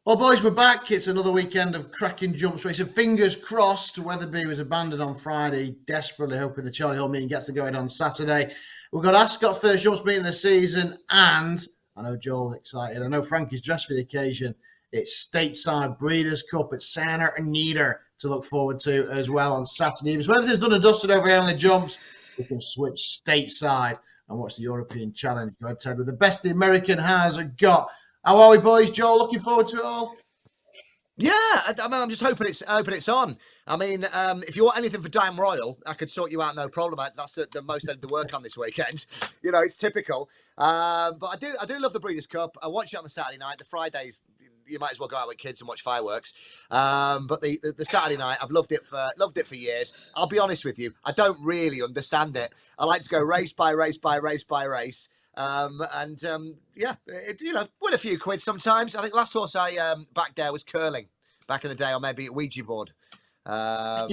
Well, boys, we're back. It's another weekend of cracking jumps racing. Fingers crossed. Wetherby was abandoned on Friday, desperately hoping the Charlie Hall meeting gets to go in on Saturday. We've got Ascot first jumps meeting of the season, and I know Joel's excited. I know Frankie's dressed for the occasion. It's stateside Breeders' Cup at Santa Anita to look forward to as well on Saturday evening. So everything's done and dusted over here on the jumps. We can switch stateside and watch the European Challenge go head with the best the American has got. How are we, boys? Joel, looking forward to it all? Yeah, I'm just hoping it's on. I mean, if you want anything for Dime Royal, I could sort you out, no problem. That's the most I had to work on this weekend. You know, it's typical. But I do love the Breeders' Cup. I watch it on the Saturday night. The Fridays, you might as well go out with kids and watch fireworks. But the Saturday night, I've loved it for years. I'll be honest with you, I don't really understand it. I like to go race by race by race by race. Win a few quid sometimes. I think last horse I backed there was curling back in the day, or maybe a Ouija board. When I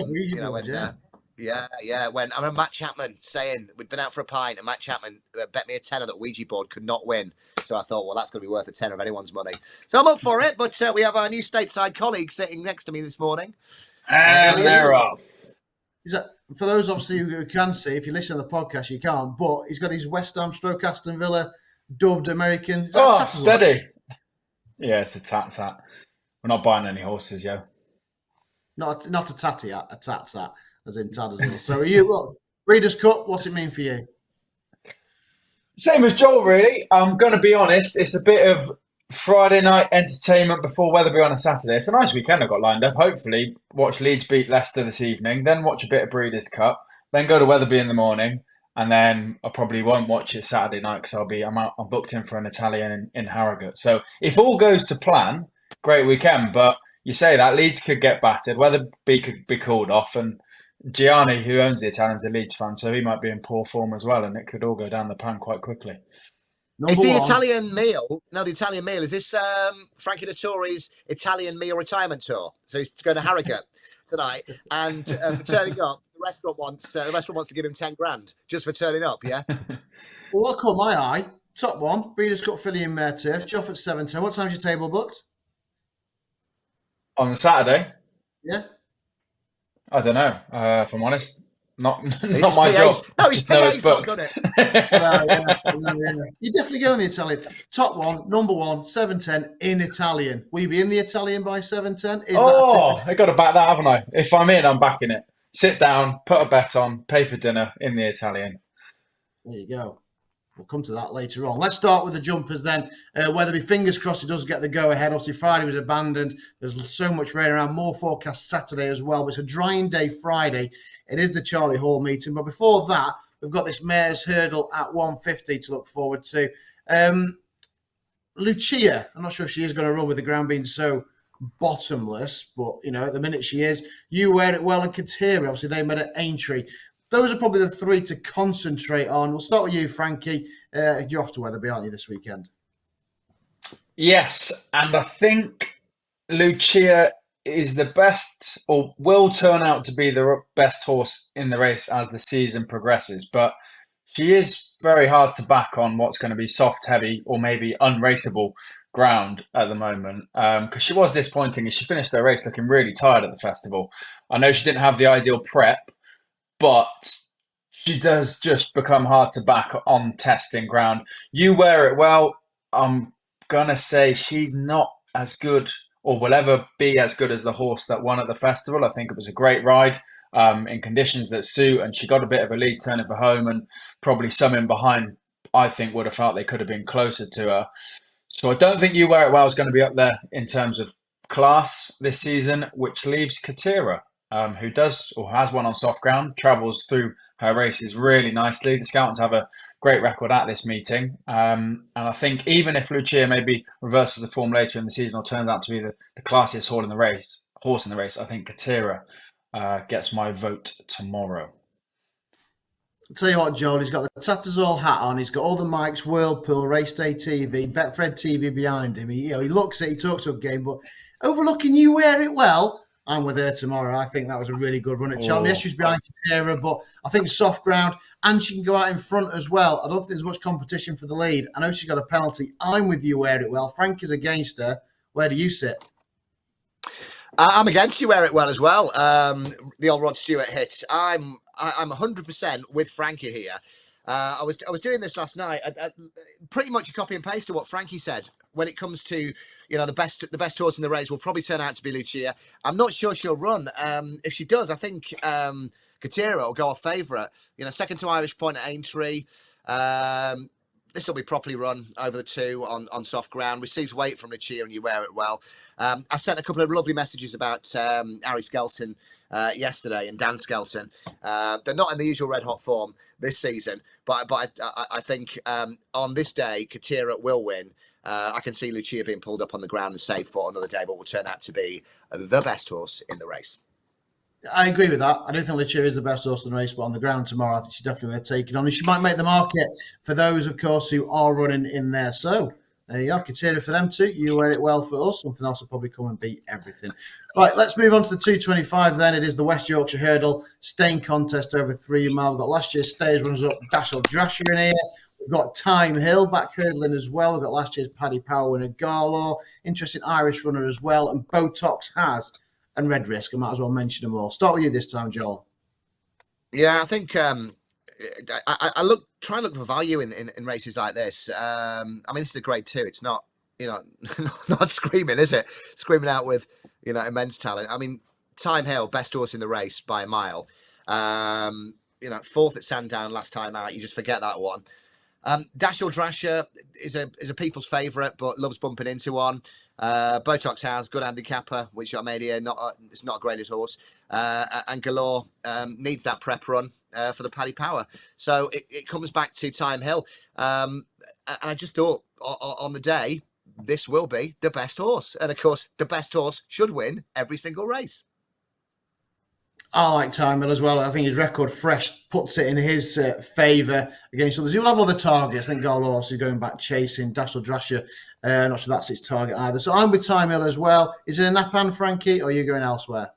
remember Matt Chapman saying we'd been out for a pint, and Matt Chapman bet me a tenner that Ouija board could not win. So I thought, well, that's going to be worth a tenner of anyone's money. So I'm up for it. But we have our new stateside colleague sitting next to me this morning. And they're off. For those obviously who can see, if you listen to the podcast, you can't. But he's got his West Ham / Aston Villa dubbed American. Steady. Yeah, it's a tats hat. We're not buying any horses, yo. Not a tatty hat, a tats hat, as in Tad as well. So are you, look, Breeders' Cup, what's it mean for you? Same as Joel, really. I'm going to be honest. It's a bit of Friday night entertainment before Wetherby on a Saturday. It's a nice weekend I've got lined up. Hopefully, watch Leeds beat Leicester this evening, then watch a bit of Breeders' Cup, then go to Wetherby in the morning, and then I probably won't watch it Saturday night because I'm booked in for an Italian in Harrogate. So if all goes to plan, great weekend. But you say that Leeds could get battered, Wetherby could be called off, and Gianni, who owns the Italian's a Leeds fan, so he might be in poor form as well, and it could all go down the pan quite quickly. Is the Italian meal? No, the Italian meal. Is this Frankie Dettori's Italian meal retirement tour? So he's going to Harrogate tonight, and for turning up, the restaurant wants to give him 10 grand just for turning up. Yeah. Well, what caught my eye? Top one, Breeders' Cup filly and mare turf. Joff at 7:10. What time's your table booked? On the Saturday? Yeah. I don't know. If I'm honest. Not my job. No, he's booked. Yeah. You definitely go in the Italian. Top one, number one, 7:10 in Italian. Will you be in the Italian by 7:10? I got to back that, haven't I? If I'm in, I'm backing it. Sit down, put a bet on, pay for dinner in the Italian. There you go. We'll come to that later on. Let's start with the jumpers then. Wetherby, fingers crossed he does get the go-ahead. Obviously, Friday was abandoned. There's so much rain around. More forecast Saturday as well. But it's a drying day Friday. It is the Charlie Hall meeting. But before that, we've got this mare's hurdle at 150 to look forward to. Lucia, I'm not sure if she is going to run with the ground being so bottomless. But, at the minute she is. You Wear It Well and Katira. Obviously, they met at Aintree. Those are probably the three to concentrate on. We'll start with you, Frankie. You're off to Wetherby, aren't you, this weekend? Yes, and I think Lucia is the best, or will turn out to be the best horse in the race as the season progresses. But she is very hard to back on what's going to be soft, heavy, or maybe unraceable ground at the moment. Because she was disappointing as she finished her race looking really tired at the festival. I know she didn't have the ideal prep, but she does just become hard to back on testing ground. You Wear It Well, I'm going to say she's not as good or will ever be as good as the horse that won at the festival. I think it was a great ride in conditions that suit, and she got a bit of a lead turning for home, and probably some in behind, I think, would have felt they could have been closer to her. So I don't think You Wear It Well is going to be up there in terms of class this season, which leaves Katira, who does or has won on soft ground, travels through her races really nicely. The Scoutons have a great record at this meeting. And I think even if Lucia maybe reverses the form later in the season or turns out to be the classiest horse in the race, I think Katira gets my vote tomorrow. I'll tell you what, Joel, he's got the Tattersall hat on. He's got all the mics, Whirlpool, Race Day TV, Betfred TV behind him. He looks at it, he talks up game, but overlooking You Wear It Well, I'm with her tomorrow. I think that was a really good run at Cheltenham. Yes, she's behind Katira, but I think soft ground, and she can go out in front as well. I don't think there's much competition for the lead. I know she's got a penalty. I'm with You Wear It Well. Frank is against her. Where do you sit? I'm against you, Wear It Well, as well. The old Rod Stewart hit. I'm 100% with Frankie here. I was doing this last night. Pretty much a copy and paste to what Frankie said. When it comes to the best horse in the race will probably turn out to be Lucia. I'm not sure she'll run. If she does, I think Katira will go off favourite. Second to Irish Point at Aintree. This will be properly run over the 2 on soft ground. Receives weight from Lucia and you Wear It Well. I sent a couple of lovely messages about Harry Skelton yesterday and Dan Skelton. They're not in the usual red hot form this season, but I think on this day, Katira will win. I can see Lucia being pulled up on the ground and saved for another day, but will turn out to be the best horse in the race. I agree with that. I don't think Lucia is the best horse in the race, but on the ground tomorrow, I think she's definitely worth taking on. And she might make the market for those, of course, who are running in there. So there you are. Consider for them too. You Wear It Well for us. Something else will probably come and beat everything. Right, let's move on to the 225 then. It is the West Yorkshire Hurdle staying contest over 3 miles. We've got last year's stayers runners up, Dashel Drasher in here. We've got Time Hill back hurdling as well. We've got last year's Paddy Power winner Garlaw. Interesting Irish runner as well. And Botox has. And Red Risk. I might as well mention them all. Start with you this time, Joel. Yeah, I think I try and look for value in races like this. I mean, this is a grade 2. It's not, not screaming, is it? Screaming out with, immense talent. I mean, Time Hill, best horse in the race by a mile. 4th at Sandown last time out. You just forget that one. Dashel Drasher is a people's favourite, but loves bumping into one. Botox has good handicapper, which I made here. It's not a graded horse, and Galore needs that prep run for the Paddy Power. So it comes back to Time Hill, and I just thought on the day this will be the best horse, and of course the best horse should win every single race. I like Time Hill as well. I think his record fresh puts it in his favour against others. He'll have other targets. I think Garlaw is going back chasing Dashel Drasher. Not sure that's his target either. So I'm with Time Hill as well. Is it a Napan, Frankie, or are you going elsewhere?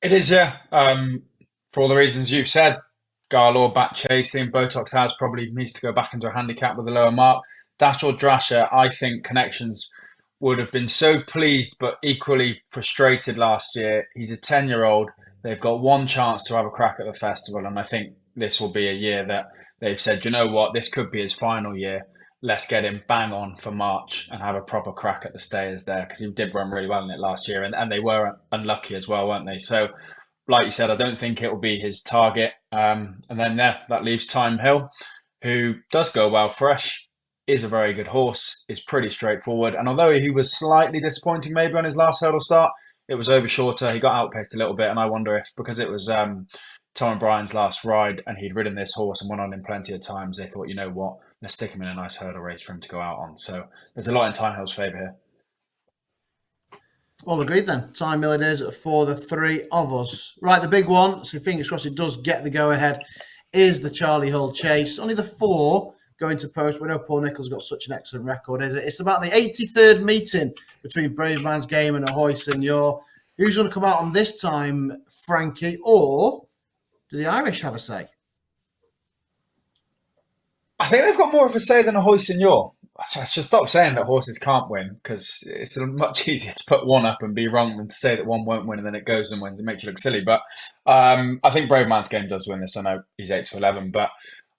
It is, yeah. For all the reasons you've said, Garlaw back chasing. Botox has probably needs to go back into a handicap with a lower mark. Dashel Drasher, I think Connections would have been so pleased but equally frustrated last year. He's a 10-year-old. They've got one chance to have a crack at the festival, and I think this will be a year that they've said, you know what, this could be his final year. Let's get him bang on for March and have a proper crack at the stayers there, because he did run really well in it last year, and they were unlucky as well, weren't they? So, like you said, I don't think it will be his target. And then that leaves Time Hill, who does go well fresh, is a very good horse, is pretty straightforward. And although he was slightly disappointing maybe on his last hurdle start, it was over shorter. He got outpaced a little bit. And I wonder if, because it was Tom O'Brien's last ride and he'd ridden this horse and won on him plenty of times, they thought, you know what, let's stick him in a nice hurdle race for him to go out on. So there's a lot in Time Hill's favour here. All agreed then. Time Hill it is for the 3 of us. Right, the big one, so fingers crossed it does get the go-ahead, is the Charlie Hull Chase. Only the 4 going to post. We know Paul Nicholls got such an excellent record, is it? It's about the 83rd meeting between Brave Man's Game and Ahoy Senor. Who's going to come out on this time, Frankie, or do the Irish have a say? I think they've got more of a say than Ahoy Senor. I should stop saying that horses can't win, because it's much easier to put one up and be wrong than to say that one won't win and then it goes and wins. It makes you look silly. But I think Brave Man's Game does win this. I know he's 8-11, but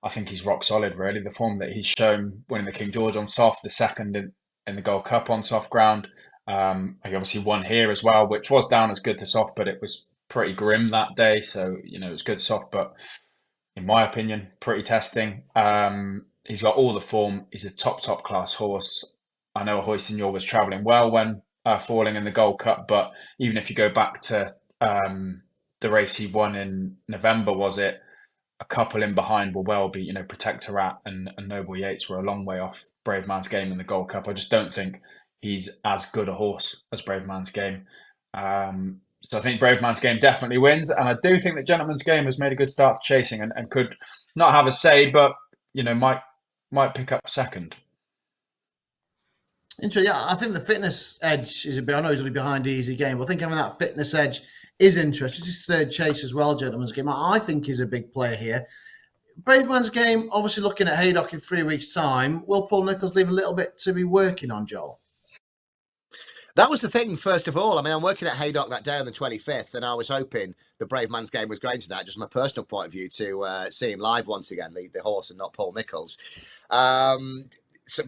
I think he's rock solid, really. The form that he's shown winning the King George on soft, the second in the Gold Cup on soft ground. He obviously won here as well, which was down as good to soft, but it was pretty grim that day. So, it was good soft, but in my opinion, pretty testing. He's got all the form. He's a top class horse. I know Ahoy Senor was travelling well when falling in the Gold Cup, but even if you go back to the race he won in November, was it? A couple in behind were Welby, Protectorat and Noble Yates were a long way off Brave Man's Game in the Gold Cup. I just don't think he's as good a horse as Brave Man's Game. So I think Brave Man's Game definitely wins. And I do think that Gentleman's Game has made a good start to chasing and could not have a say, but, might pick up second. Interesting. Yeah, I think the fitness edge is a bit, I know he's only behind Easy Game, but I think having that fitness edge is interesting. His 3rd chase as well, Gentleman's Game, I think is a big player here. Brave Man's Game, obviously looking at Haydock in 3 weeks' time. Will Paul Nicholls leave a little bit to be working on, Joel? That was the thing, first of all. I mean, I'm working at Haydock that day on the 25th, and I was hoping the Brave Man's Game was going to that, just from a personal point of view, to see him live once again, the horse and not Paul Nichols. But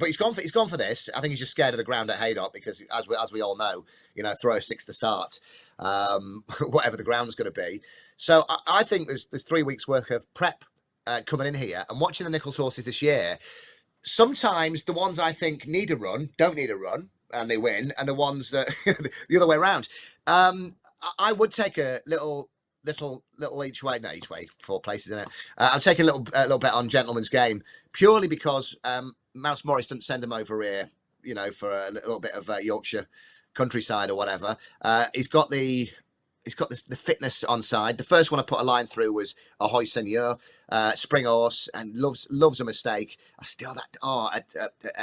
he's gone for this. I think he's just scared of the ground at Haydock because, as we all know, throw a 6 to start, whatever the ground's going to be. So I think there's 3 weeks worth of prep coming in here, and watching the Nichols horses this year. Sometimes the ones I think need a run don't need a run, and they win, and the ones that the other way around. I would take a little each way, no, each way, 4 places in it. I'm taking a little bet on Gentleman's Game purely because Mouse Morris doesn't send him over here, for a little bit of Yorkshire countryside or whatever. He's got the fitness on side. The first one I put a line through was Ahoy Seigneur, spring horse, and loves a mistake. I still at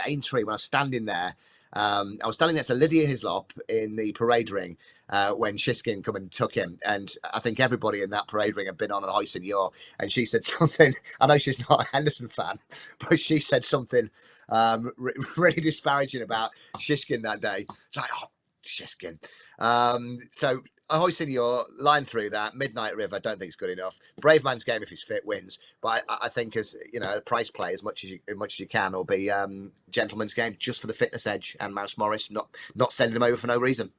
Aintree when I was standing there. I was standing next to Lydia Hislop in the parade ring when Shiskin come and took him, and I think everybody in that parade ring had been on Ahoy Seigneur, and she said something. I know she's not a Henderson fan, but she said something really disparaging about Shiskin that day. It's like, oh, Shiskin. So Ahoy Senior, line through that. Midnight River, I don't think it's good enough. Brave Man's Game, if he's fit, wins. But I think, as the price play as much as you can, will be Gentleman's Game just for the fitness edge, and Mouse Morris not sending him over for no reason.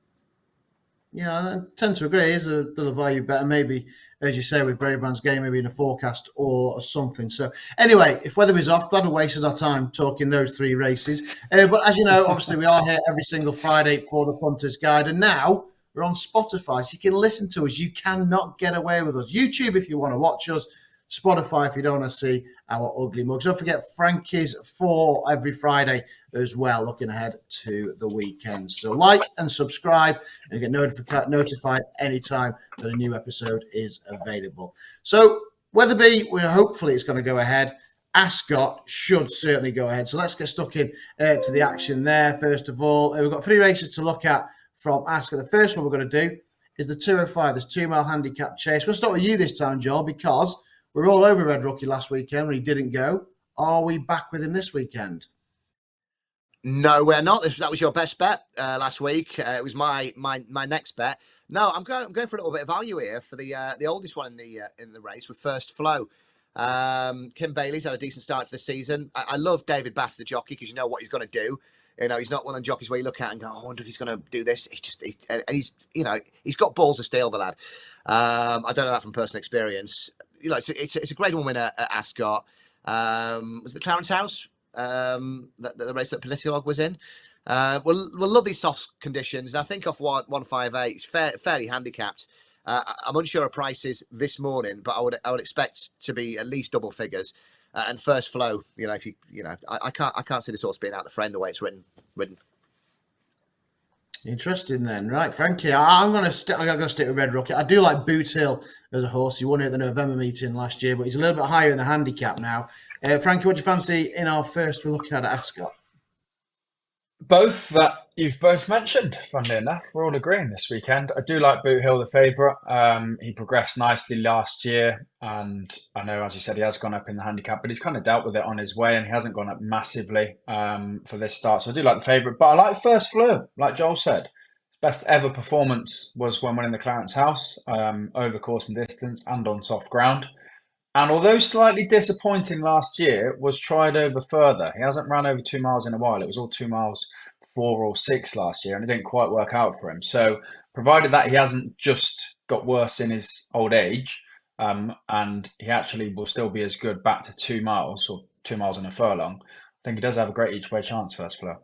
Yeah, I tend to agree. It is a little value better, maybe, as you say, with Brave Man's Game, maybe in a forecast or something. So anyway, if Wetherby's off, glad we wasted our time talking those 3 races. But as you know, obviously we are here every single Friday for the Punters Guide, and now we're on Spotify, so you can listen to us. You cannot get away with us. YouTube if you want to watch us. Spotify if you don't want to see our ugly mugs. Don't forget Frankie's 4 every Friday as well, looking ahead to the weekend. So like and subscribe and get notified anytime that a new episode is available. So Wetherby, hopefully it's going to go ahead. Ascot should certainly go ahead. So let's get stuck in to the action there. First of all, we've got 3 races to look at from Ascot. The first one we're going to do is the 205. There's 2 mile handicap chase. We'll start with you this time, Joel, because we're all over Red Rookie last weekend when he didn't go. Are we back with him this weekend? No, we're not. That was your best bet last week. It was my next bet. No, I'm going for a little bit of value here for the oldest one in the race with First Flow. Kim Bailey's had a decent start to the season. I love David Bass, the jockey, because you know what he's going to do. He's not one of the jockeys where you look at and go, I wonder if he's going to do this. He's got balls of steel, the lad. I don't know that from personal experience. It's a grade 1 winner at Ascot. Was it Clarence House that the race that Politicog was in? We'll love these soft conditions. And I think off 158, it's fairly handicapped. I'm unsure of prices this morning, but I would expect to be at least double figures. And First Flow, I can't see this horse being out the frame the way it's ridden. Interesting then, right, Frankie? I'm going to stick with Red Rocket. I do like Boot Hill as a horse. He won it at the November meeting last year, but he's a little bit higher in the handicap now. Frankie, what do you fancy in our first we're looking at Ascot? Both that you've both mentioned, funnily enough. We're all agreeing this weekend. I do like Boot Hill, the favourite. He progressed nicely last year, and I know, as you said, he has gone up in the handicap, but he's kind of dealt with it on his way, and he hasn't gone up massively for this start. So I do like the favourite, but I like First Flow, like Joel said. His best ever performance was when winning the Clarence House, over course and distance and on soft ground. And although slightly disappointing last year, was tried over further. He hasn't run over 2 miles in a while. It was all 2 miles 4 or 6 last year, and it didn't quite work out for him. So provided that he hasn't just got worse in his old age, and he actually will still be as good back to 2 miles or 2 miles in a furlong, I think he does have a great each way chance, First Flow.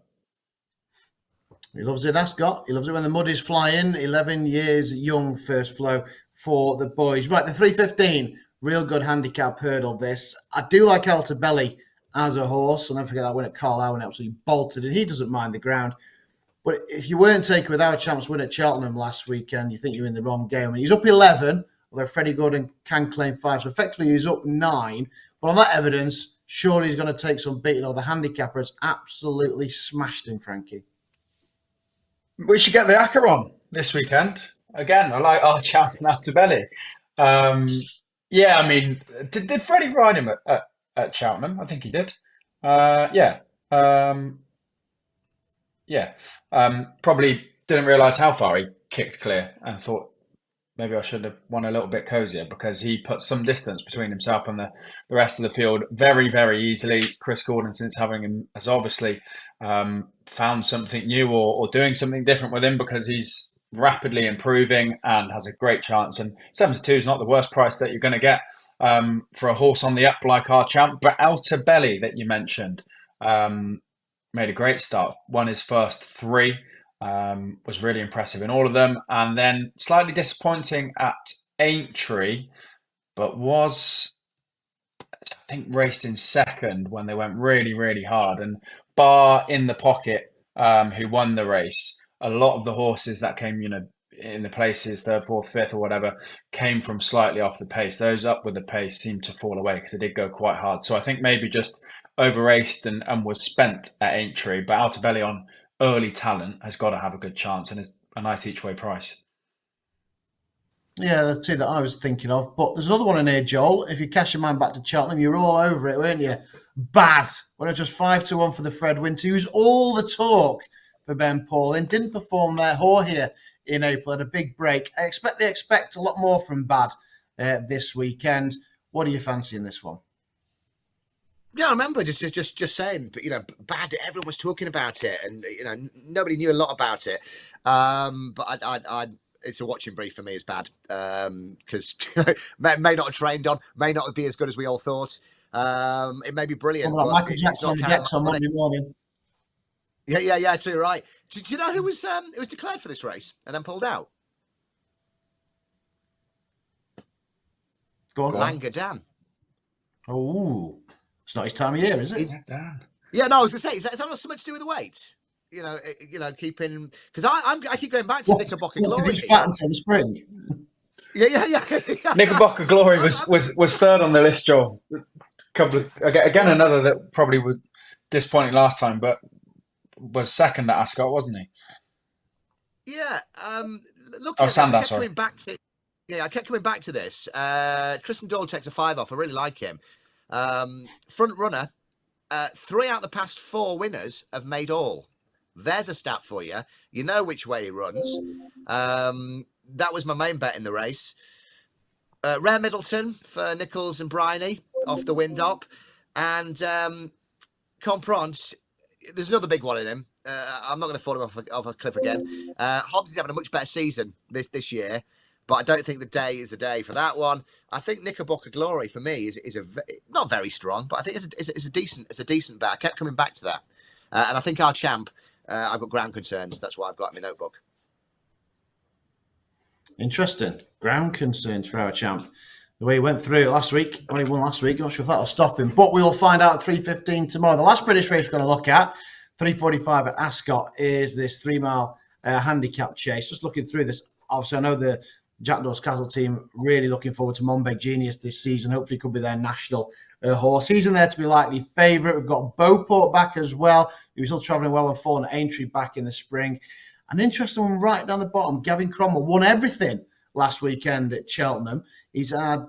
He loves it, Ascot. He loves it when the mud is flying. 11 years young, First Flow for the boys. Right, the 315. Real good handicap hurdle this. I do like Altabelli as a horse. And don't forget that win at Carlisle and absolutely bolted. And he doesn't mind the ground. But if you weren't taken with our chance win at Cheltenham last weekend, you think you're in the wrong game. And he's up 11, although Freddie Gordon can claim 5. So effectively he's up 9. But on that evidence, surely he's going to take some beating, or the handicapper has absolutely smashed him, Frankie. We should get the Acker on this weekend. Again, I like our champion Altabelli. Yeah, I mean, did Freddie ride him at Cheltenham? I think he did. Yeah. Probably didn't realise how far he kicked clear and thought maybe I should have won a little bit cosier, because he put some distance between himself and the rest of the field very, very easily. Chris Gordon, since having him, has obviously found something new or doing something different with him, because he's rapidly improving and has a great chance. And 7-2 is not the worst price that you're going to get for a horse on the up like our champ. But Outer Belly that you mentioned made a great start, won his first three. Was really impressive in all of them, and then slightly disappointing at Aintree, but was, I think, raced in second when they went really, really hard. And bar In the Pocket, who won the race, a lot of the horses that came, in the places, third, fourth, fifth, or whatever, came from slightly off the pace. Those up with the pace seemed to fall away because it did go quite hard. So I think maybe just over raced and was spent at Aintree, but Outer Belly on early talent has got to have a good chance and is a nice each way price. Yeah, the two that I was thinking of. But there's another one in here, Joel. If you cast your mind back to Cheltenham, you were all over it, weren't you? Bad. When it was just 5-1 for the Fred Winter, who's all the talk for Ben Paulin. Didn't perform their whore here in April, had a big break. I expect they expect a lot more from Bad this weekend. What do you fancy in this one? Yeah, I remember just saying, but Bad. Everyone was talking about it, and nobody knew a lot about it. But I it's a watching brief for me. It's Bad because may not have trained on, may not be as good as we all thought. It may be brilliant. Well, Michael Jackson on the decks on Monday morning. Yeah, absolutely right. Do you know who was declared for this race and then pulled out? Go on. Langer Dan. Oh, it's not his time of year, is it? Yeah, no, I was going to say, is that not so much to do with the weight? Keeping, because I keep going back to Knickerbocker Glory. Because he's fat until the spring. Yeah. Knickerbocker Glory was third on the list, Joel. Again, another that probably was disappointing last time, but was second at Ascot, wasn't he? Yeah. Look, Sandar, sorry. I kept coming back to this. Tristan Doyle takes a 5 off. I really like him. Front runner, 3 out of the past 4 winners have made all. There's a stat for you. You know which way he runs. That was my main bet in the race. Rare Middleton for Nichols and Briney off the wind up. And Compront, there's another big one in him. I'm not going to fall him off a cliff again. Hobbs is having a much better season this year, but I don't think the day is the day for that one. I think Knickerbocker Glory for me is not very strong, but I think it's a decent bet. I kept coming back to that, and I think our champ. I've got ground concerns. That's what I've got in my notebook. Interesting. Ground concerns for our champ. The way he went through it last week, only won last week. I'm not sure if that'll stop him, but we'll find out at 3:15 tomorrow. The last British race we're going to look at, 3:45 at Ascot, is this 3-mile handicap chase. Just looking through this, obviously I know the Jackdaws Castle team really looking forward to Monbeg Genius this season. Hopefully, he could be their national horse. He's in there to be likely favourite. We've got Beauport back as well, who's still travelling well and fallen. Aintree back in the spring. An interesting one right down the bottom. Gavin Cromwell won everything last weekend at Cheltenham. He's had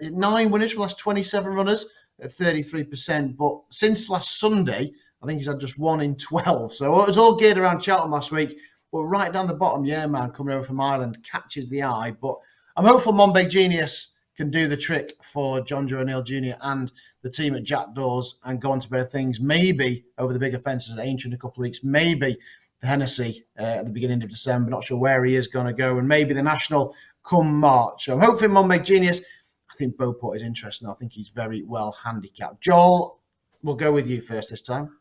9 winners from the last 27 runners at 33%. But since last Sunday, I think he's had just 1 in 12. So it was all geared around Cheltenham last week. But right down the bottom, yeah, man, coming over from Ireland, catches the eye. But I'm hopeful Monbeg Genius can do the trick for John Joe O'Neill Jr. and the team at Jackdaws and go on to better things. Maybe over the bigger fences at Aintree in a couple of weeks. Maybe the Hennessy at the beginning of December. Not sure where he is going to go. And maybe the National come March. So I'm hoping Monbeg Genius. I think Beauport is interesting. I think he's very well handicapped. Joel, we'll go with you first this time.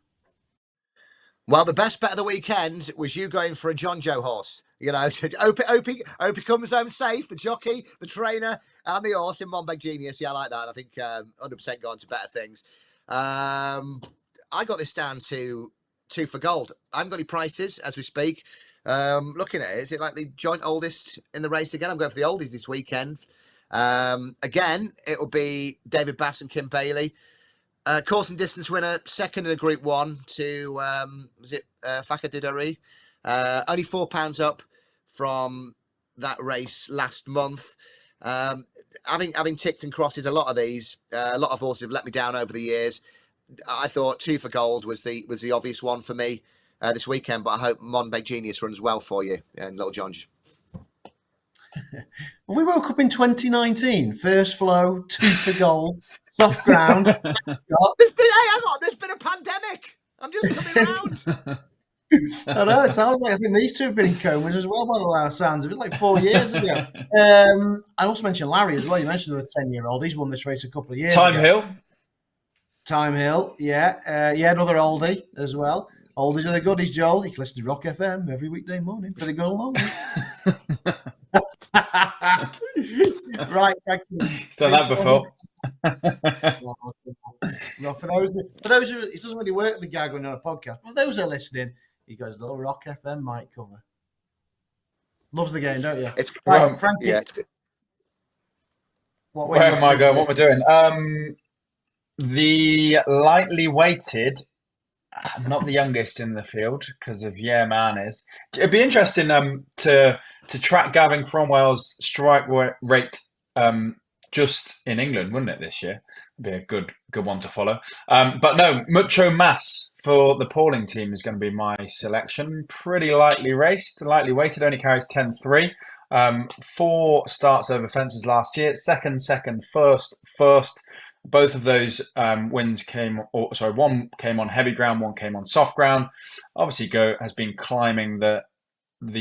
Well, the best bet of the weekend was you going for a John Joe horse. Hope he comes home safe. The jockey, the trainer, and the horse in Monbeg Genius. Yeah, I like that. I think 100% going to better things. I got this down to 2 for gold. I haven't got any prices as we speak. Looking at it, is it like the joint oldest in the race again? I'm going for the oldies this weekend. Again, it'll be David Bass and Kim Bailey. Course and distance winner, second in a Group 1 to, was it Faka Didari? Only £4 up from that race last month. Having ticked and crosses a lot of these, a lot of horses have let me down over the years. I thought 2 for gold was the obvious one for me. this weekend, but I hope Monbeg Genius runs well for you and Little John's. We woke up in 2019, first flow, 2 for gold, soft ground. Hey, hang on, there's been a pandemic. I'm just coming around. I know, it sounds like I think these two have been in comas as well by the sounds of it, like 4 years ago. I also mentioned Larry as well. You mentioned the 10-year-old. He's won this race a couple of years ago. Time Hill, yeah. Another oldie as well. Oldies are the goodies, Joel. You can listen to Rock FM every weekday morning for the good along. Right, Frankie. He's done that before. No, for those who, it doesn't really work the gag when you're on a podcast, but for those who are listening, he goes, little Rock FM mic cover. Loves the game, don't you? It's right, Frankie. Yeah, it's good. Where am I going? What am I doing? The lightly weighted, not the youngest in the field because of Man is. It'd be interesting to track Gavin Cromwell's strike rate just in England, wouldn't it, this year? Be a good one to follow. But no, Mucho Mas for the Pauling team is going to be my selection. Pretty lightly weighted, only carries 10.3. 4 starts over fences last year. Second, first. Both of those wins one came on heavy ground, one came on soft ground. Obviously, has been climbing the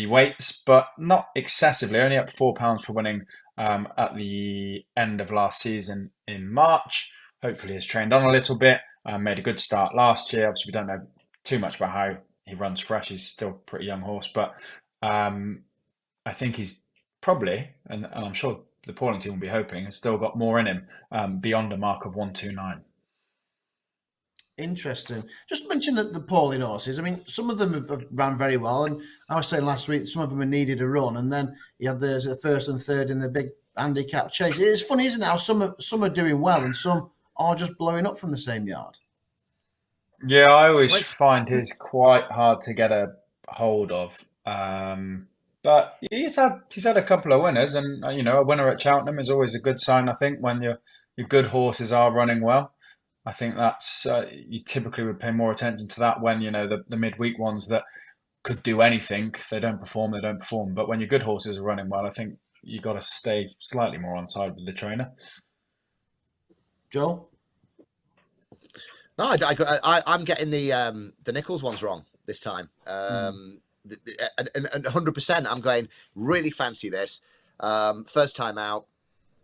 weights, but not excessively. Only up £4 for winning at the end of last season in March. Hopefully, has trained on a little bit. Made a good start last year. Obviously, we don't know too much about how he runs fresh. He's still a pretty young horse, but I think he's probably, and I'm sure the Pauling team will be hoping, has still got more in him beyond a mark of 129. Interesting. Just mention the Pauling horses. I mean, some of them have ran very well, and I was saying last week some of them have needed a run, and then you had the first and third in the big handicap chase. It's funny, isn't it? How some are doing well, and some are just blowing up from the same yard. Yeah, I always find his quite hard to get a hold of. But he's had a couple of winners, and a winner at Cheltenham is always a good sign. I think when your good horses are running well, I think that's you typically would pay more attention to that when the midweek ones that could do anything. If they don't perform, they don't perform. But when your good horses are running well, I think you got to stay slightly more on side with the trainer. Joel? No, I'm getting the Nichols ones wrong this time. And 100%, I'm going really fancy this. First time out,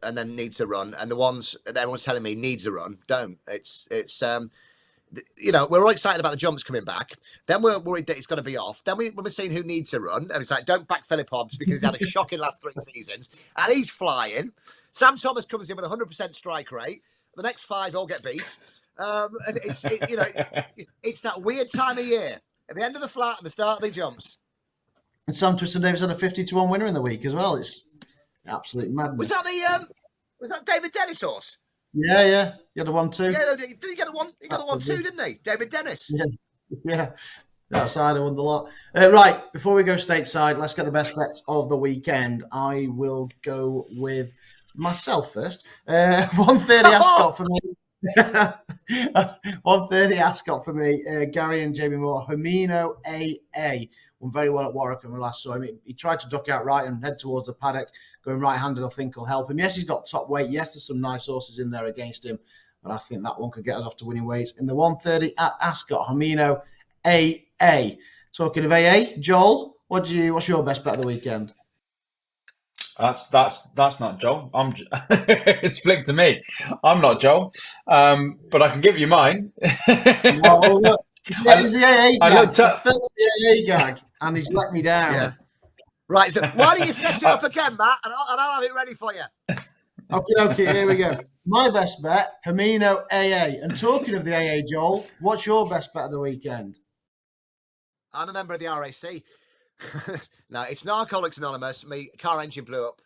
and then needs a run. And the ones that everyone's telling me needs a run, don't. It's we're all excited about the jumps coming back. Then we're worried that it's going to be off. Then we're seeing who needs a run. And it's like, don't back Philip Hobbs because he's had a shocking last 3 seasons. And he's flying. Sam Thomas comes in with 100% strike rate. The next 5 all get beat. And it's that weird time of year. At the end of the flat and the start of the jumps. And Sam Twiston-Davies had a 50-1 winner in the week as well. It's absolute madness. Was that David Dennis horse? Yeah. He had a 1-2. Yeah, did he get a 1? He got a 1-2, didn't he? David Dennis. Yeah. That side I won the lot. Right, before we go stateside, let's get the best bets of the weekend. I will go with myself first. 130 Ascot for me. 130 Ascot for me. Gary and Jamie Moore. Hermino AA won very well at Warwick when we last saw him. He tried to duck out right and head towards the paddock. Going right-handed, I think, will help him. Yes, he's got top weight. Yes, there's some nice horses in there against him. But I think that one could get us off to winning ways. In the 130 at Ascot, Hermino AA. Talking of AA, Joel, what's your best bet of the weekend? That's not Joel. It's flicked to me. I'm not Joel, but I can give you mine. Well, look, it was the AA gag. I looked up the AA gag, and he's let me down. Yeah. Right, so why don't you set it up again, Matt, and I'll have it ready for you. Okay, here we go. My best bet, Hermino AA. And talking of the AA, Joel, what's your best bet of the weekend? I'm a member of the RAC. No, it's Narcotics Anonymous. My car engine blew up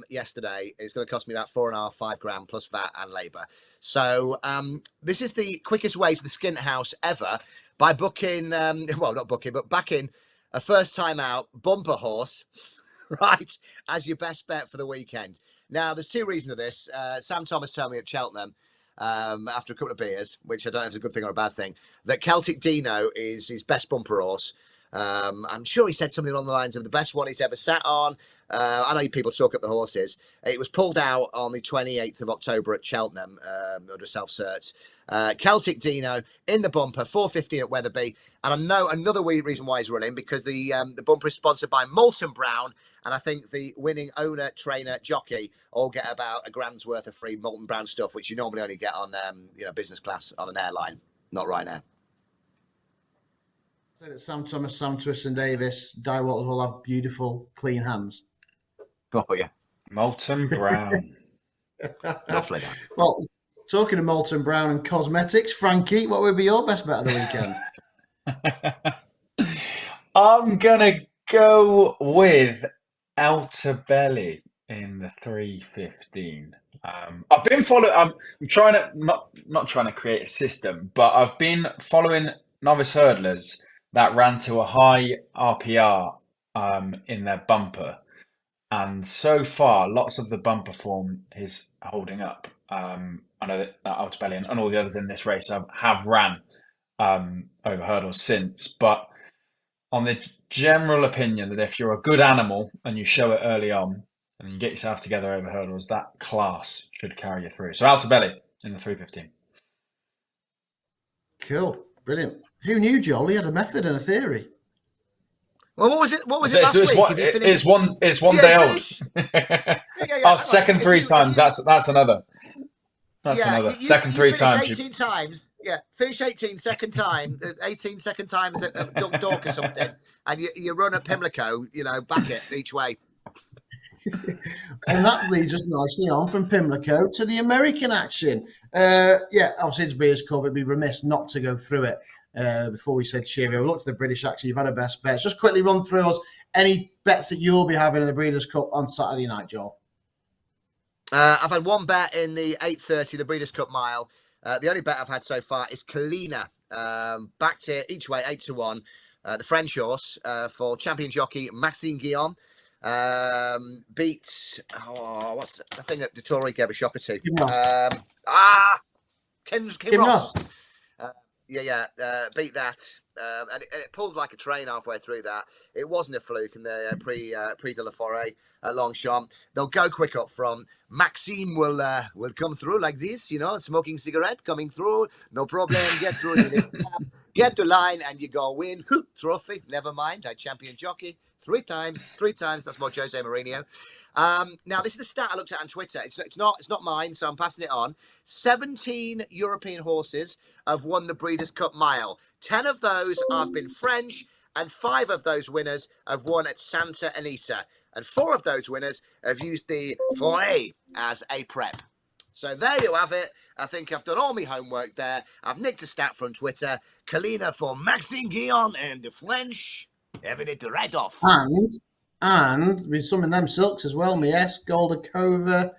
yesterday. It's going to cost me about £4.5-5 plus VAT and labour. So this is the quickest way to the Skint House ever by booking, not booking, but backing a first time out bumper horse, right, as your best bet for the weekend. Now, there's 2 reasons for this. Sam Thomas told me at Cheltenham after a couple of beers, which I don't know if it's a good thing or a bad thing, that Celtic Dino is his best bumper horse. I'm sure he said something along the lines of the best one he's ever sat on. I know people talk up the horses. It was pulled out on the 28th of October at Cheltenham under self-cert. Celtic Dino in the bumper, 4:15 at Wetherby. And I know another reason why he's running, because the bumper is sponsored by Molton Brown. And I think the winning owner, trainer, jockey all get about a grand's worth of free Molton Brown stuff, which you normally only get on business class on an airline, not Ryanair. Say that Sam Thomas, Sam Twiston Davis, Di Walters will have beautiful, clean hands. Oh, yeah. Molten Brown. Lovely. Well, talking of Molten Brown and cosmetics, Frankie, what would be your best bet of the weekend? I'm going to go with Outer Belly in the 3:15. I've been following. I'm trying to not trying to create a system, but I've been following novice hurdlers that ran to a high RPR in their bumper, and so far, lots of the bumper form is holding up. I know that Outer Belly and all the others in this race have ran over hurdles since, but on the general opinion that if you're a good animal and you show it early on and you get yourself together over hurdles, that class should carry you through. So Outer Belly in the 3:15. Cool. Brilliant. Who knew, Joel? He had a method and a theory. Well, what was it last week? It's one day old. Second 3 times. That's another. That's another. Second 3 times. 18 times. Yeah. Finish 18 second time. 18 second times at Dundalk or something. And you run at Pimlico, back it each way. And that leads us nicely on from Pimlico to the American action. Obviously it's Breeders' Cup. It'd be remiss not to go through it before we said cheerio. We'll look to the British action. You've had a best bets. Just quickly run through us any bets that you'll be having in the Breeders' Cup on Saturday night, Joel. I've had one bet in the 8:30, the Breeders' Cup mile. The only bet I've had so far is Kalina. Backed it each way, 8-1. The French horse for champion jockey Maxime Guillaume. Beat what's the thing that Dettori gave a shocker to? Kim Ross. Kim Ross. Beat that, and it pulled like a train halfway through that. It wasn't a fluke in the Prix de la Forêt at Longchamp. They'll go quick up front. Maxime will come through like this, smoking cigarette coming through, no problem. Get through, get to line, and you go win. Trophy, never mind. I champion jockey. 3 times. That's more Jose Mourinho. Now, this is the stat I looked at on Twitter. It's not mine, so I'm passing it on. 17 European horses have won the Breeders' Cup Mile. 10 of those have been French, and 5 of those winners have won at Santa Anita. And 4 of those winners have used the Forêt as a prep. So there you have it. I think I've done all my homework there. I've nicked a stat from Twitter. Kalina for Maxime Guillaume and the French. Having it right off. And with some of them silks as well. Mies, Goldacova,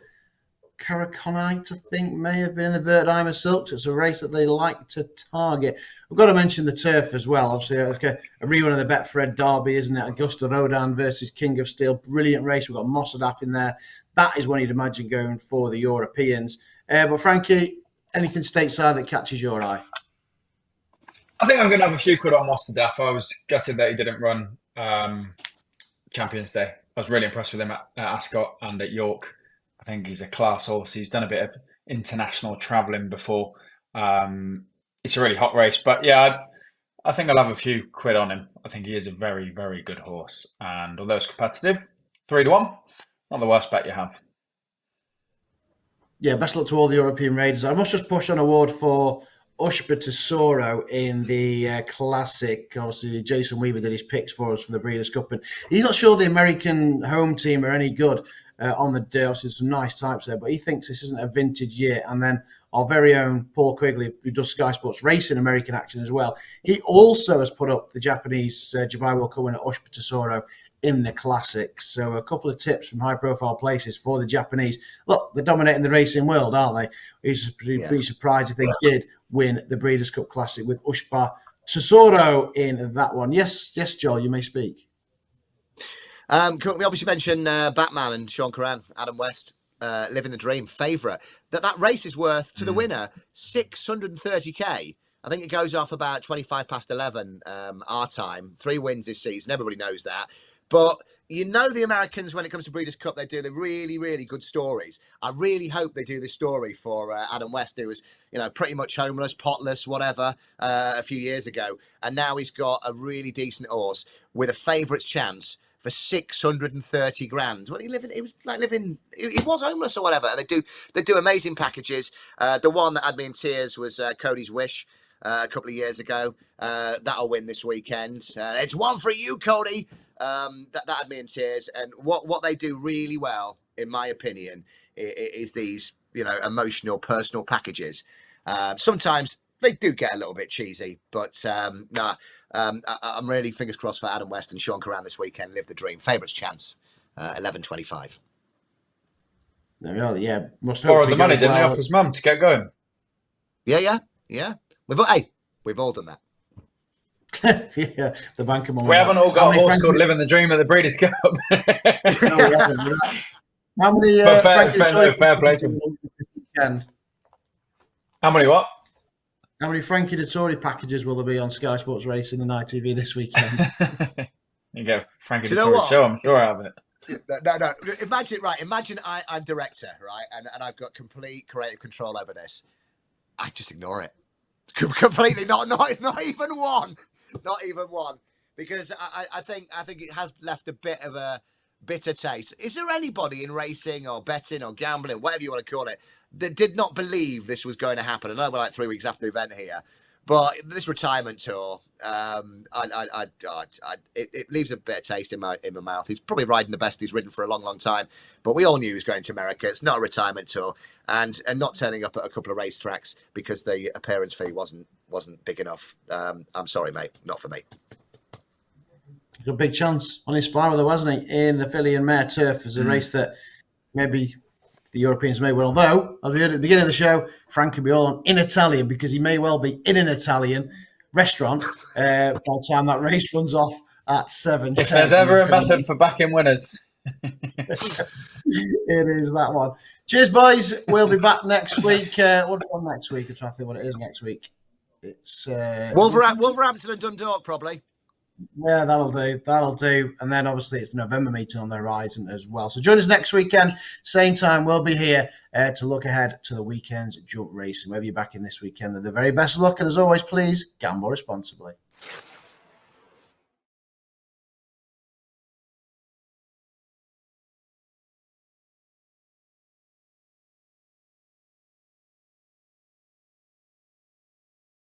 Karakonite, I think, may have been in the Wertheimer silks. It's a race that they like to target. We've got to mention the turf as well. Obviously, a rerun of the Betfred Derby, isn't it? Augusta Rodin versus King of Steel. Brilliant race. We've got Mossadaf in there. That is one you'd imagine going for the Europeans. But Frankie, anything stateside that catches your eye? I think I'm going to have a few quid on Mossadaf. I was gutted that he didn't run Champions Day. I was really impressed with him at Ascot and at York. I think he's a class horse. He's done a bit of international travelling before. It's a really hot race. But yeah, I think I'll have a few quid on him. I think he is a very, very good horse. And although it's competitive, 3-1, not the worst bet you have. Yeah, best luck to all the European raiders. I must just push on award for Ushba Tesoro in the Classic. Obviously, Jason Weaver did his picks for us for the Breeders' Cup, and he's not sure the American home team are any good on the day. Obviously, some nice types there, but he thinks this isn't a vintage year. And then our very own Paul Quigley, who does Sky Sports Racing American action as well, he also has put up the Japanese Dubai World Cup winner Ushba Tesoro in the Classic. So a couple of tips from high-profile places for the Japanese. Look, they're dominating the racing world, aren't they? He's pretty surprised if they did win the Breeders' Cup Classic with Ushba Tesoro in that one. Yes, Joel, you may speak. We obviously mentioned Batman and Sean Curran, Adam West. Living the Dream favourite, that race is worth to the winner 630k. I think it goes off about 25 past 11 our time. 3 wins this season. Everybody knows that. But you know the Americans, when it comes to Breeders' Cup, they do the really, really good stories. I really hope they do this story for Adam West, who was, pretty much homeless, potless, whatever, a few years ago. And now he's got a really decent horse with a favourite's chance for 630 grand. Well, he was homeless or whatever. And they do amazing packages. The one that had me in tears was Cody's Wish a couple of years ago. That'll win this weekend. It's one for you, Cody. That had me in tears. And what they do really well, in my opinion, is these, emotional, personal packages. Sometimes they do get a little bit cheesy, but I'm really fingers crossed for Adam West and Sean Curran this weekend. Live the Dream. Favourites chance, 11.25. There we are. Yeah, must borrowed the money, didn't he, off his mum to get going? Yeah. We've all done that. Yeah, the bank of money. We haven't all got a horse called Living the Dream at the Breeders' Cup. No, we haven't. How many? Fair play to him. How many what? How many Frankie Dettori packages will there be on Sky Sports Racing and ITV this weekend? You get Frankie Dettori show, I'm sure I have it. No. Imagine I'm director, right? And I've got complete creative control over this. I just ignore it. Completely. Not even one. Not even one. Because I think it has left a bit of a bitter taste. Is there anybody in racing or betting or gambling, whatever you want to call it, that did not believe this was going to happen? I know we're like 3 weeks after the event here, but this retirement tour, it leaves a bit of taste in my mouth. He's probably riding the best he's ridden for a long, long time, but we all knew he was going to America. It's not a retirement tour, and not turning up at a couple of racetracks because the appearance fee wasn't big enough. I'm sorry, mate, not for me. He got a big chance on Inspire, though, wasn't he? In the filly and mare turf as a race that maybe the Europeans may well. Although, as we heard at the beginning of the show, Frank can be all in Italian because he may well be in an Italian restaurant by the time that race runs off at 7. If there's ever a method for backing winners, it is that one. Cheers, boys. We'll be back next week. What on next week? I'm trying to think what it is next week. It's Wolverhampton and Dundalk, probably. Yeah, that'll do. And then obviously it's the November meeting on the horizon as well. So join us next weekend, same time. We'll be here to look ahead to the weekend's jump racing. We'll be back in this weekend. The very best of luck. And as always, please gamble responsibly.